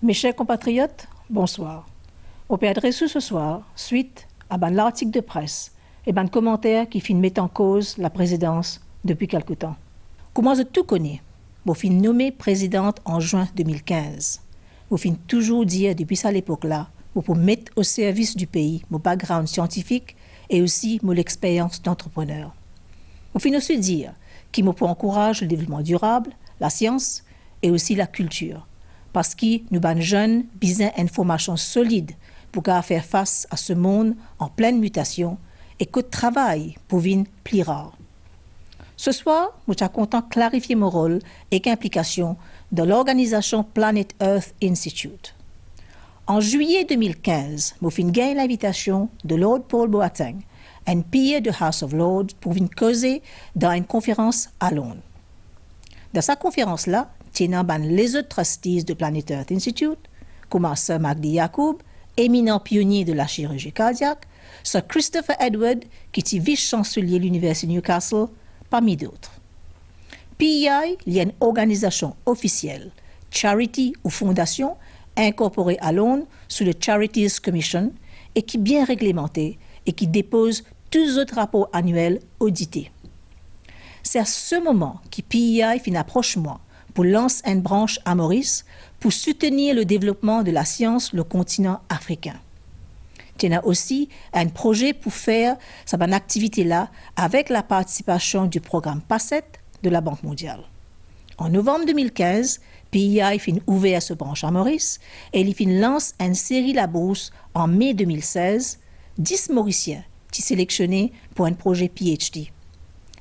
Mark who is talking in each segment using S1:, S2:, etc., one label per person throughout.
S1: Mes chers compatriotes, bonsoir. Au Père adressé ce soir, suite à l'article de presse et le commentaire qui met en cause la présidence depuis quelque temps. Comment je tout connais, je fin nommée présidente en juin 2015. Je fin toujours dire depuis ça l'époque-là, pour mettre au service du pays mon background scientifique et aussi mon expérience d'entrepreneur. Je fin aussi dire qu'il me encourage le développement durable, la science et aussi la culture. Parce que nous avons jeunes besoin d'informations solides pour faire face à ce monde en pleine mutation et que travail pour venir plus rare. Ce soir, je suis content de clarifier mon rôle et implication dans l'organisation Planet Earth Institute. En juillet 2015, je suis gagné l'invitation de Lord Paul Boateng, un PA de House of Lords, pour venir causer dans une conférence à Londres. Dans sa conférence-là, tenant les autres trustees de Planet Earth Institute, comme Sir Magdi Yacoub, éminent pionnier de la chirurgie cardiaque, Sir Christopher Edward, qui est vice-chancelier de l'Université de Newcastle, parmi d'autres. PEI il y a une organisation officielle, charity ou fondation, incorporée à Londres sous le Charities Commission et qui est bien réglementée et qui dépose tous les autres rapports annuels audités. C'est à ce moment que PEI fait une approche moi pour lancer une branche à Maurice pour soutenir le développement de la science sur le continent africain. Il y a aussi un projet pour faire cette activité-là avec la participation du programme PACET de la Banque mondiale. En novembre 2015, PEI fin ouvert ce branche à Maurice et il fin lance une série la bourse en mai 2016, 10 Mauriciens qui sélectionnés pour un projet PhD.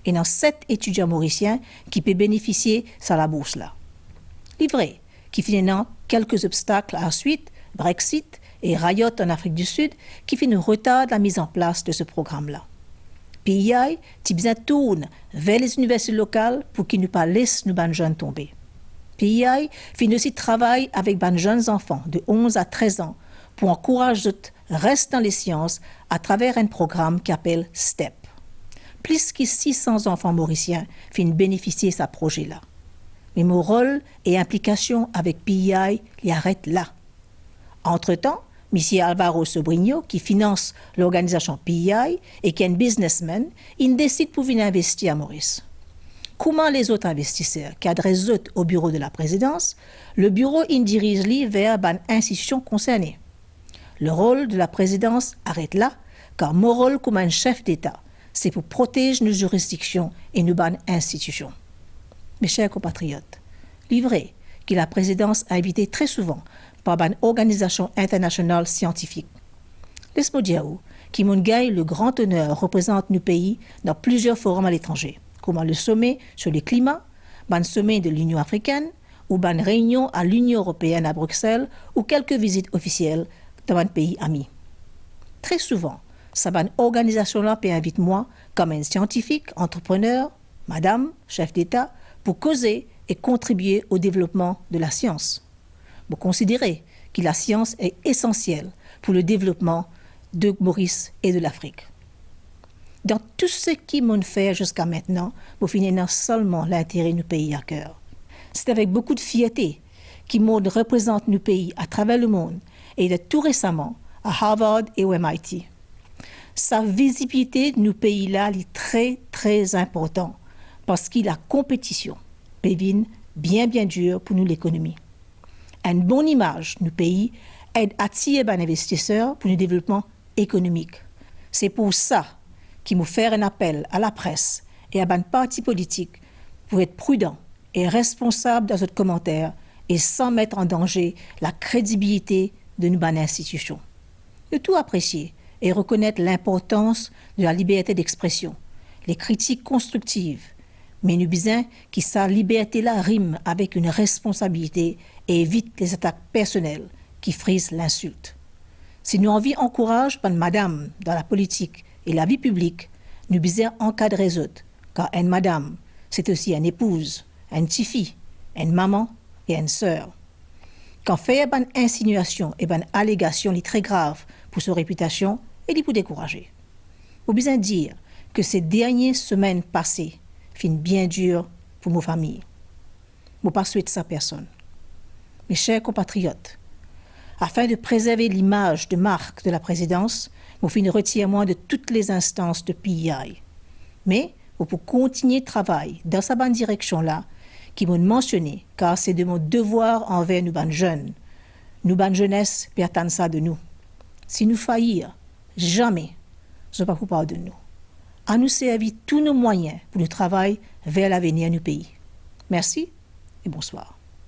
S1: Et dans 7 étudiants mauriciens qui peuvent bénéficier de la bourse-là. Livré, qui finalement quelques obstacles à la suite, Brexit et riot en Afrique du Sud, qui fait un retard de la mise en place de ce programme-là. PEI, Tibza tourne vers les universités locales pour qu'ils ne pas laissent nos jeunes tomber. PEI fait aussi travail avec les jeunes enfants de 11 à 13 ans pour encourager eux restent dans les sciences à travers un programme qui appelle STEP. Plus que 600 enfants mauriciens finissent bénéficier de ce projet-là. Mais mon rôle et implication avec PEI y arrêtent là. Entre-temps, M. Alvaro Sobrinho, qui finance l'organisation PEI et qui est un businessman, il décide pour venir investir à Maurice. Comment les autres investisseurs qui adressent au bureau de la présidence, le bureau il dirige vers une institution concernée. Le rôle de la présidence arrête là, car mon rôle comme un chef d'État, c'est pour protéger nos juridictions et nos institutions. Mes chers compatriotes, livré que la présidence a invité très souvent par une organisation internationale scientifique. Laisse-moi dire qui m'ont gagné le grand honneur représente nos pays dans plusieurs forums à l'étranger, comme le sommet sur le climat, le sommet de l'Union africaine, ou une réunion à l'Union européenne à Bruxelles, ou quelques visites officielles dans un pays ami. Très souvent, cette organisation-là peut inviter moi comme un scientifique, entrepreneur, madame, chef d'État, pour causer et contribuer au développement de la science. Pour considérer que la science est essentielle pour le développement de Maurice et de l'Afrique. Dans tout ce qui m'ont fait jusqu'à maintenant, vous finissez seulement l'intérêt de nos pays à cœur. C'est avec beaucoup de fierté que Maud représente nos pays à travers le monde et de tout récemment à Harvard et au MIT. Sa visibilité de nos pays-là est très, très importante parce que la compétition devient bien dure pour nous l'économie. Une bonne image de nos pays aide à attirer les investisseurs pour le développement économique. C'est pour ça qu'il nous fait un appel à la presse et à les partis politiques pour être prudents et responsables dans leurs commentaires et sans mettre en danger la crédibilité de nos institutions. De tout apprécier et reconnaître l'importance de la liberté d'expression, les critiques constructives, mais nous besoin que sa liberté-là rime avec une responsabilité et évite les attaques personnelles qui frisent l'insulte. Si nous envie encourage par madame dans la politique et la vie publique, nous besoin encadrer les autres, car une madame, c'est aussi une épouse, une petite-fille, une maman et une sœur. Quand faire une insinuation et une allégation est très grave pour sa réputation, et pour décourager. Vous besoin dire que ces dernières semaines passées finissent bien dures pour nos familles. Je ne pas souhaiter ça à personne. Mes chers compatriotes, Afin de préserver l'image de marque de la présidence, vous finissez retirement de toutes les instances de PEI. Mais vous pouvez continuer de travailler dans sa bonne direction-là, qui m'ont mentionné, car c'est de mon devoir envers nous, bonnes jeunes. Nous, bonnes jeunesse, pertençent ça de nous. Si nous faillir, jamais, je ne vais pas vous pardonner de nous. À nous servir tous nos moyens pour le travail vers l'avenir du pays. Merci et bonsoir.